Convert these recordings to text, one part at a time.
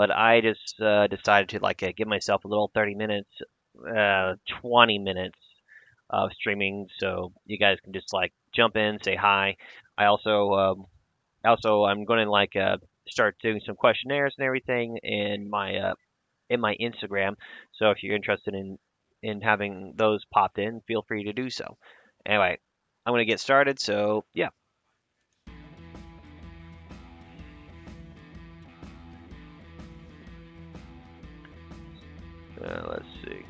but I just decided to like give myself a little 30 minutes, 20 minutes of streaming, so you guys can just like jump in, say hi. I also I'm going to like start doing some questionnaires and everything in my Instagram. So if you're interested in having those popped in, feel free to do so. Anyway, I'm going to get started. So yeah, let's see.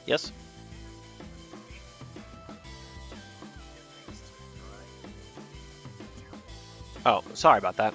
Yes. Oh, sorry about that.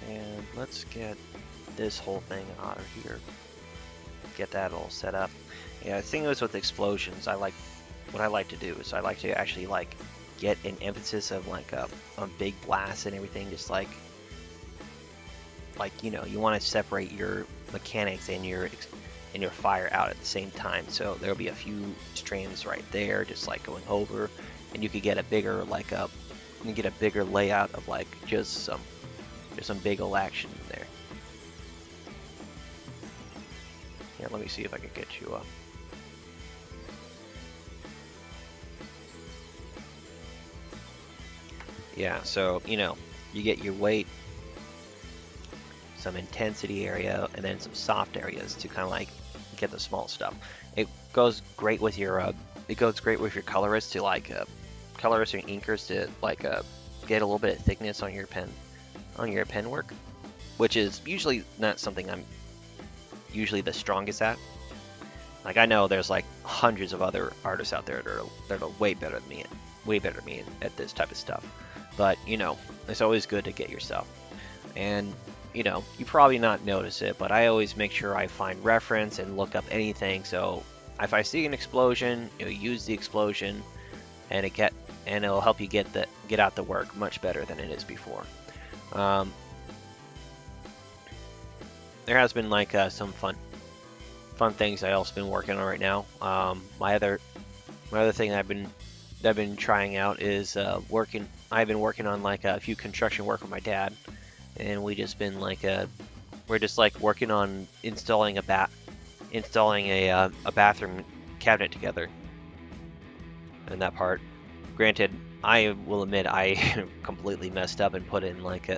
And let's get this whole thing out of here. Get that all set up. Yeah, the thing is with explosions, what I like to do is I like to actually like get an emphasis of like a big blast and everything, just like you know you want to separate your mechanics and your fire out at the same time. So there'll be a few strands right there, just like going over, and you could get a bigger you can get a bigger layout of like just some big ol' action in there. let me see if I can get you up. Yeah, so, you know, you get your weight, some intensity area, and then some soft areas to kind of like get the small stuff. It goes great with your colorists to like colorists and inkers to like get a little bit of thickness on your pen work, which is usually not something I'm usually the strongest at. Like I know there's like hundreds of other artists out there that are way better than me at this type of stuff. But you know, it's always good to get your stuff. And you know, you probably not notice it, but I always make sure I find reference and look up anything. So if I see an explosion, you know, use the explosion, and it'll help you get out the work much better than it is before. There has been like some fun things I also been working on right now. My other thing I've been trying out is I've been working on like a few construction work with my dad, and we're just like working on installing a bathroom cabinet together. And that part, granted, I will admit I completely messed up and put in like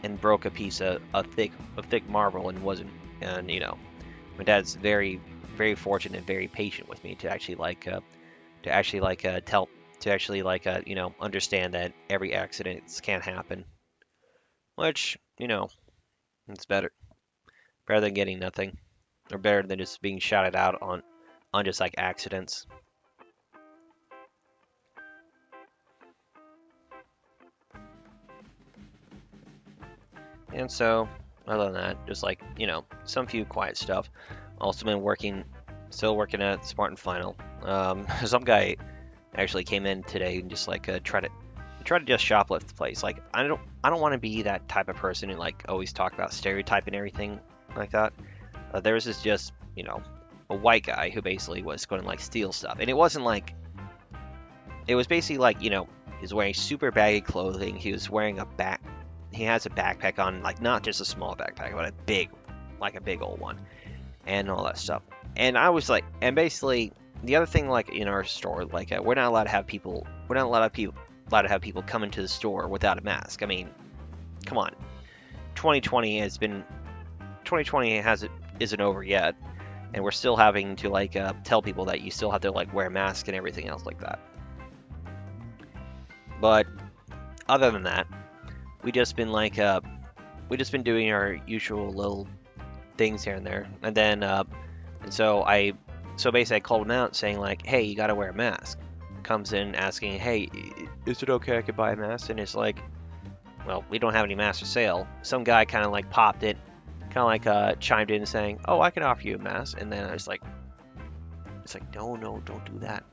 and broke a piece of thick marble and you know, my dad's very fortunate and very patient with me to actually you know, understand that every accident can happen, which, you know, it's better than getting nothing, or better than just being shouted out on just like accidents. And so, other than that, just like, you know, some few quiet stuff. Also been still working at Smart and Final. Some guy actually came in today and just like tried to just shoplift the place. Like I don't want to be that type of person who like always talk about stereotyping and everything like that. There was this just, you know, a white guy who basically was going to like steal stuff, and it wasn't like, it was basically like, you know, he's wearing super baggy clothing. He was wearing he has a backpack on, like not just a small backpack, but a big old one, and all that stuff. And I was like, and basically the other thing, like in our store, like we're not allowed to have people come into the store without a mask. I mean, come on, 2020 isn't over yet, and we're still having to like tell people that you still have to like wear a mask and everything else like that. But other than that, we just been doing our usual little things here and there, and then so basically I called him out saying like, hey, you gotta wear a mask. Comes in asking, hey, is it okay I could buy a mask? And it's like, well, we don't have any masks for sale. Some guy kind of like popped it, kind of like chimed in saying, oh, I can offer you a mask. And then I was like, no, don't do that.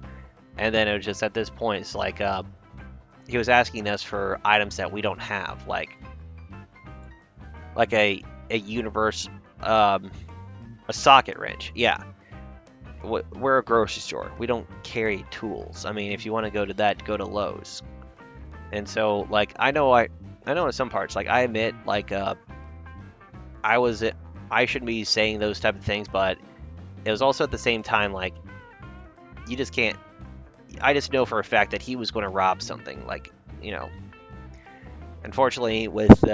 And then it was just at this point, it's like he was asking us for items that we don't have, like a universe, a socket wrench. Yeah, we're a grocery store. We don't carry tools. I mean, if you want to go to that, go to Lowe's. And so, like, I know in some parts, like, I admit, like, I shouldn't be saying those type of things, but it was also at the same time, like, you just can't. I just know for a fact that he was going to rob something, like, you know. Unfortunately, with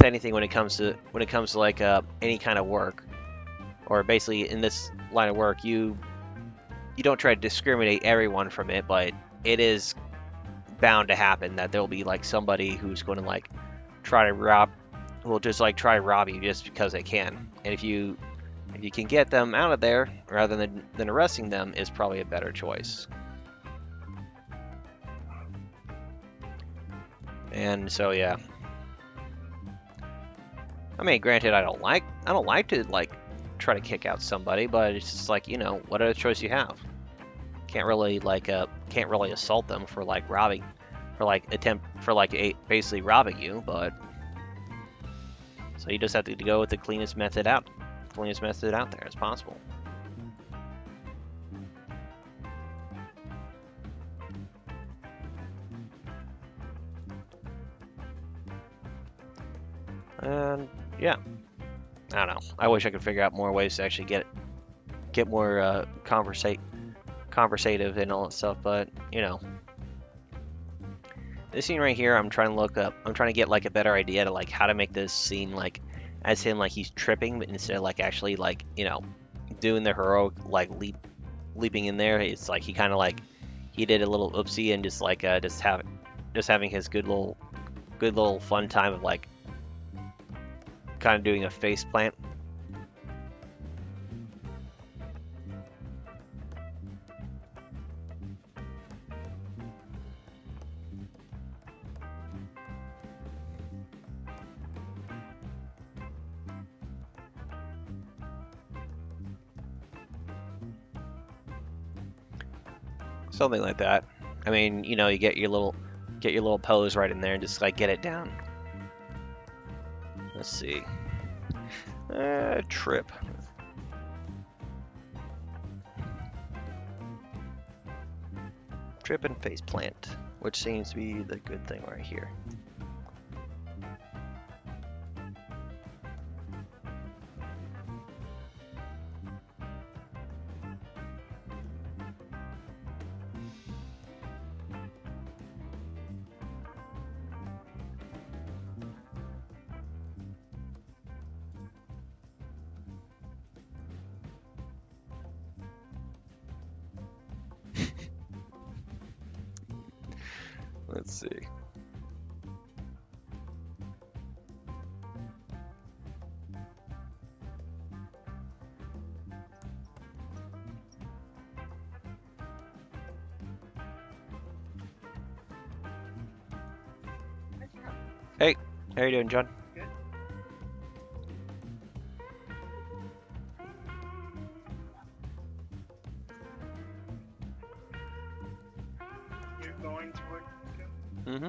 anything when it comes to like any kind of work, or basically in this line of work, you don't try to discriminate everyone from it, but it is bound to happen that there'll be like somebody who's going to like try to rob you just because they can. And if you can get them out of there rather than arresting them, is probably a better choice. And so yeah, I mean, granted, I don't like to like try to kick out somebody, but it's just like, you know, what other choice you have? Can't really assault them for like robbing, basically robbing you. But so you just have to go with the cleanest method out there as possible. And yeah, I don't know. I wish I could figure out more ways to actually get more conversative and all that stuff, but you know, this scene right here, I'm trying to look up. I'm trying to get like a better idea to like how to make this scene like as him like he's tripping, but instead of like actually like doing the heroic like leaping in there. It's like he kind of like he did a little oopsie and just like just having his good little fun time of like kind of doing a face plant. Something like that. I mean, you get your little pose right in there and just like get it down. Let's see. Trip. Trip and face plant, which seems to be the good thing right here. Let's see. Hey, how you doing, John? Good. You're going to work too? Mm-hmm.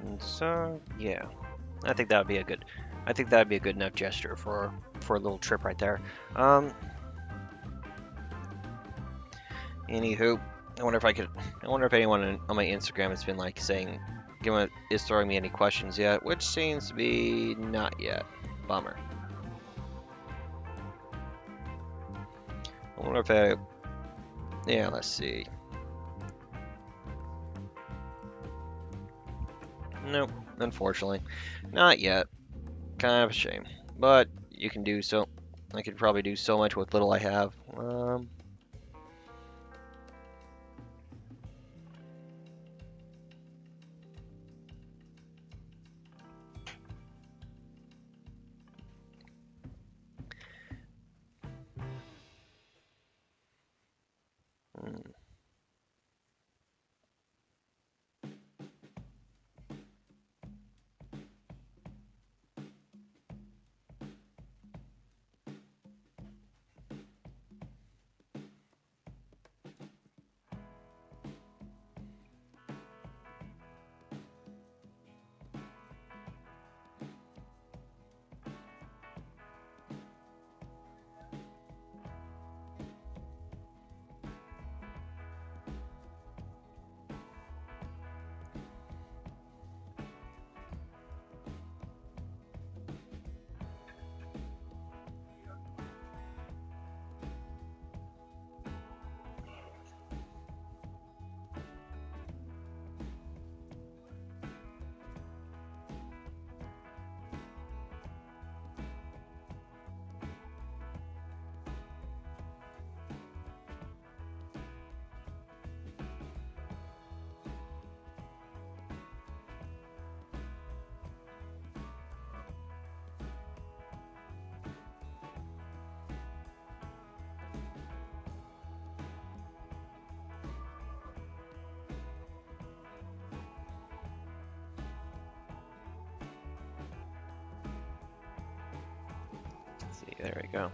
And so yeah, I think that'd be a good. I think that'd be a good enough gesture for a little trip right there. Anywho, I wonder if I could. I wonder if anyone on my Instagram has been like saying, is throwing me any questions yet, which seems to be not yet. Bummer. I wonder if I. Yeah, let's see. Nope, unfortunately, not yet. Kind of a shame, but you can do so. I could probably do so much with little I have. Hmm. There we go.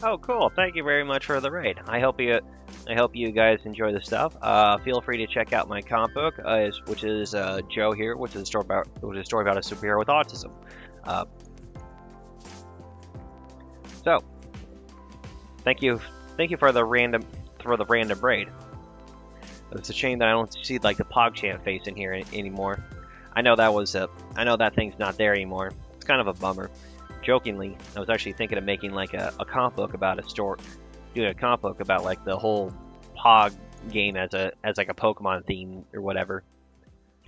Oh, cool! Thank you very much for the raid. I hope you guys enjoy the stuff. Feel free to check out my comic book, which is Joe here, which is a story about a superhero with autism. Uh, so, thank you for the random raid. It's a shame that I don't see like the PogChamp face in here anymore. I know that thing's not there anymore. It's kind of a bummer. Jokingly, I was actually thinking of making like a comic book about doing a comic book about like the whole Pog game as like a Pokemon theme or whatever,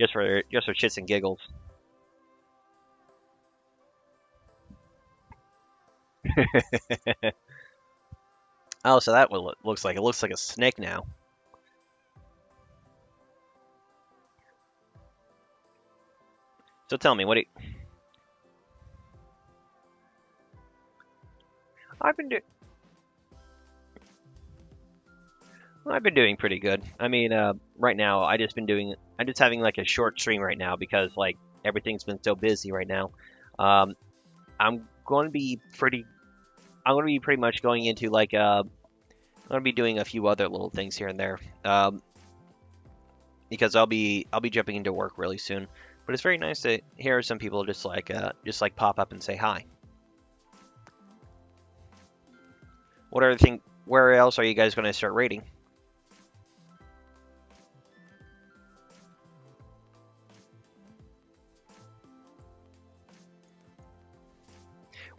just for shits and giggles. Oh, so that what it looks like. It looks like a snake now. So tell me, I've been do I've been doing pretty good. I mean, right now I'm just having like a short stream right now because like everything's been so busy right now. Um, I'm going to be pretty I'm going to be pretty much going into like I'm going to be doing a few other little things here and there. Because I'll be jumping into work really soon. But it's very nice to hear some people just like pop up and say hi. What other thing? Where else are you guys going to start rating?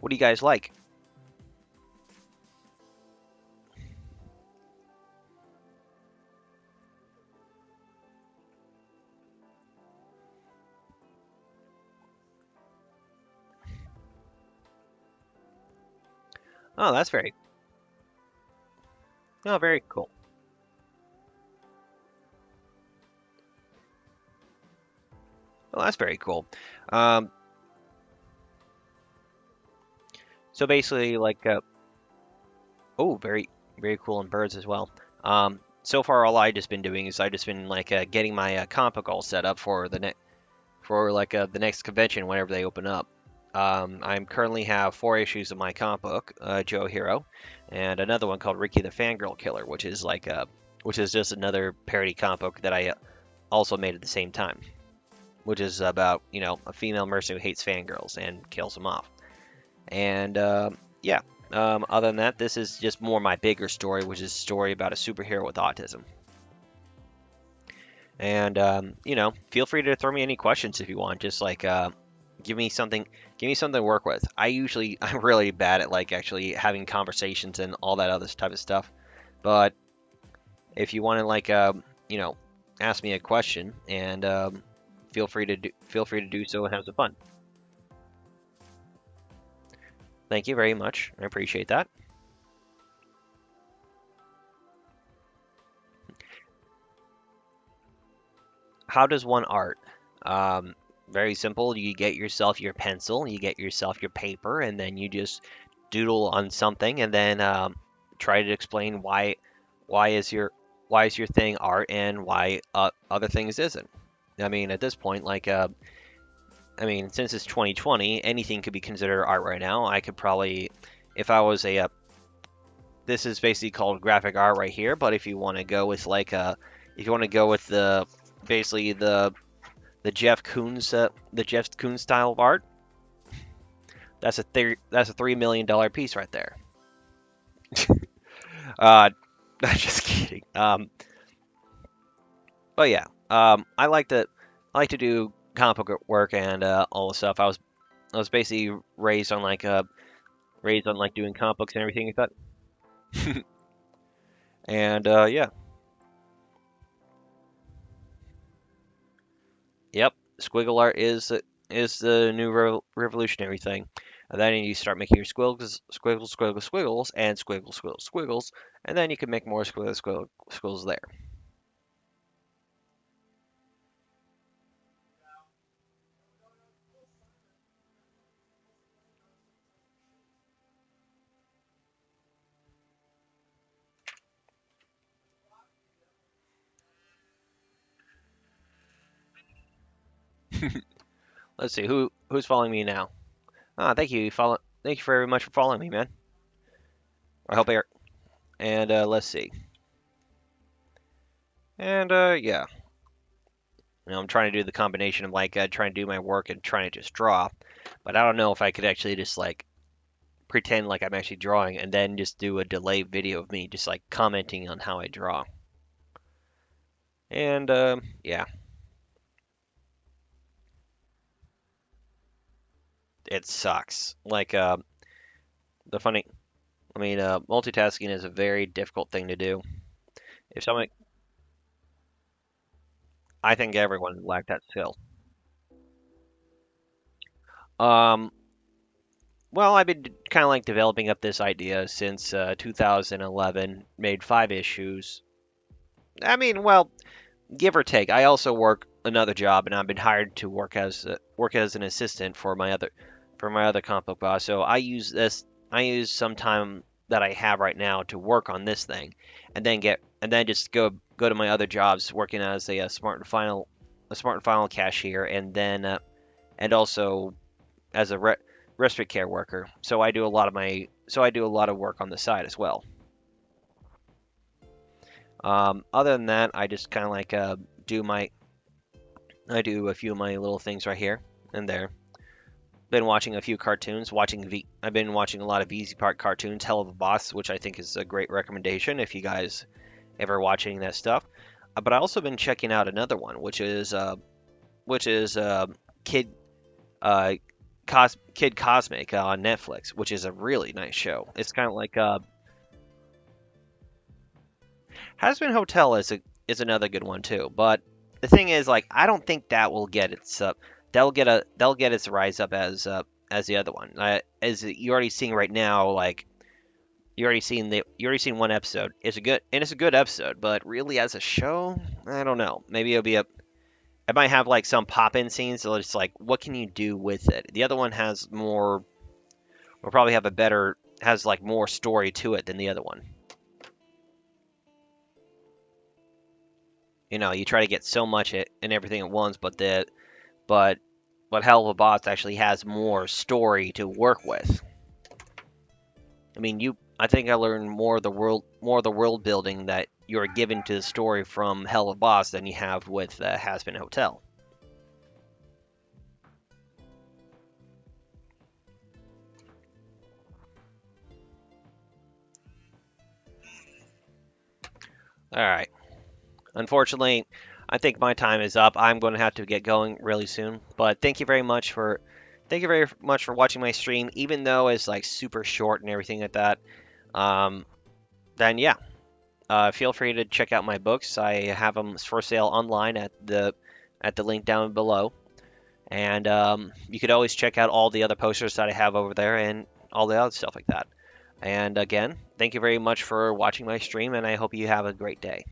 What do you guys like? Oh, very cool. Oh, that's very cool. Um, so basically, like, oh, very cool in birds as well. So far, all I just been doing is I just been like getting my comic book all set up for the next convention whenever they open up. I'm currently have 4 issues of my comic book, Joe Hero, and another one called Ricky the Fangirl Killer, which is just another parody comic book that I also made at the same time, which is about a female mercenary who hates fangirls and kills them off. And yeah, other than that, this is just more my bigger story, which is a story about a superhero with autism. And feel free to throw me any questions if you want. Just like give me something, give me something to work with. I'm really bad at like actually having conversations and all that other type of stuff. But if you want to like ask me a question and feel free to do so and have some fun. Thank you very much. I appreciate that. How does one art? Um, Very simple. You get yourself your pencil, you get yourself your paper, and then you just doodle on something, and then try to explain why is your why is your thing art and why other things isn't. I mean, at this point, like, I mean, since it's 2020, anything could be considered art right now. I could probably, if I was this is basically called graphic art right here. But if you want to go with like if you want to go with the basically the Jeff Koons style of art, that's a $3 million piece right there. Uh, just kidding. But yeah, I like to do comic book work and all the stuff. I was basically raised on like doing comic books and everything like that. And yeah, yep, squiggle art is the new revolutionary thing. And then you start making your squiggles, and squiggles, and then you can make more squiggles there. Let's see who's following me now. Ah, thank you. Thank you very much for following me, man. I hope I. And let's see. And yeah, I'm trying to do the combination of like trying to do my work and trying to just draw, but I don't know if I could actually just like pretend like I'm actually drawing and then just do a delayed video of me just like commenting on how I draw. And yeah, it sucks. Like the funny, I mean, multitasking is a very difficult thing to do. If someone, I think everyone lacked that skill. Um, well, I've been kind of like developing up this idea since 2011. Made 5 issues. I mean, well, give or take. I also work another job, and I've been hired to work as an assistant for my other comic book boss. So I use this. I use some time that I have right now to work on this thing, and then just go to my other jobs, working as a smart and final cashier, and also as a respite care worker. So I do a lot of work on the side as well. Other than that, I just kind of like do my I do a few of my little things right here and there. Been watching a few cartoons. I've been watching a lot of Easy Park cartoons. Hell of a Boss, which I think is a great recommendation if you guys ever watching that stuff. But I also been checking out another one, which is Kid uh, Kid Cosmic on Netflix, which is a really nice show. It's kind of like Hazbin Hotel is another good one too. But the thing is, like, I don't think that will get its they'll get its rise up as the other one. As you're already seeing right now, like you already seen one episode. It's a good episode, but really as a show, I don't know. Maybe it might have like some pop in scenes. So it's like, what can you do with it? The other one has more, will probably have a better has like more story to it than the other one. You try to get so much and everything at once, but but Hell of a Boss actually has more story to work with. I mean, I think I learned more of the world building that you're given to the story from Hell of a Boss than you have with Has Been Hotel. All right. Unfortunately, I think my time is up. I'm going to have to get going really soon. But thank you very much for watching my stream, even though it's like super short and everything like that. Um, then yeah, feel free to check out my books. I have them for sale online at the link down below. And you could always check out all the other posters that I have over there and all the other stuff like that. And again, thank you very much for watching my stream, and I hope you have a great day.